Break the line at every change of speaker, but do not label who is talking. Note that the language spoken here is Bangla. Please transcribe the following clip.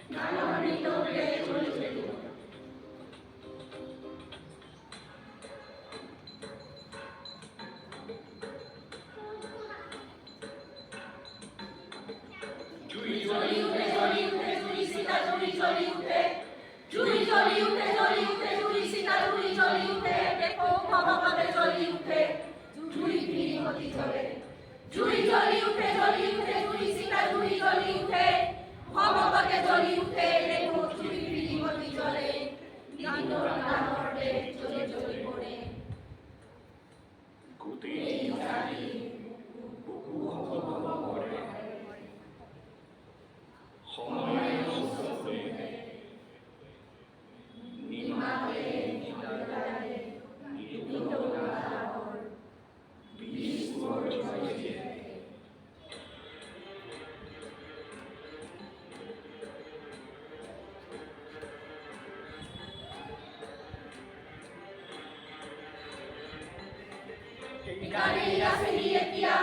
জুই জ্বলি উঠে জ্বলি উঠে জুই সীতা জুই জ্বলি উঠে জুই জ্বলি উঠে জ্বলি উঠে জুই সীতা জুই জ্বলি উঠে দেখো ভগবানে জ্বলি উঠে জুই প্রিয়মতি জ্বলে জুই জ্বলি উঠে জুই সীতা জুই জ্বলি উঠে ভগবানে জ্বলি উঠে দেখো জুই প্রিয়মতি জ্বলে দিনর নামে জ্বলে জ্বলে পড়ে
কুতি
জানি গানে আসে নিয়ে কিয়া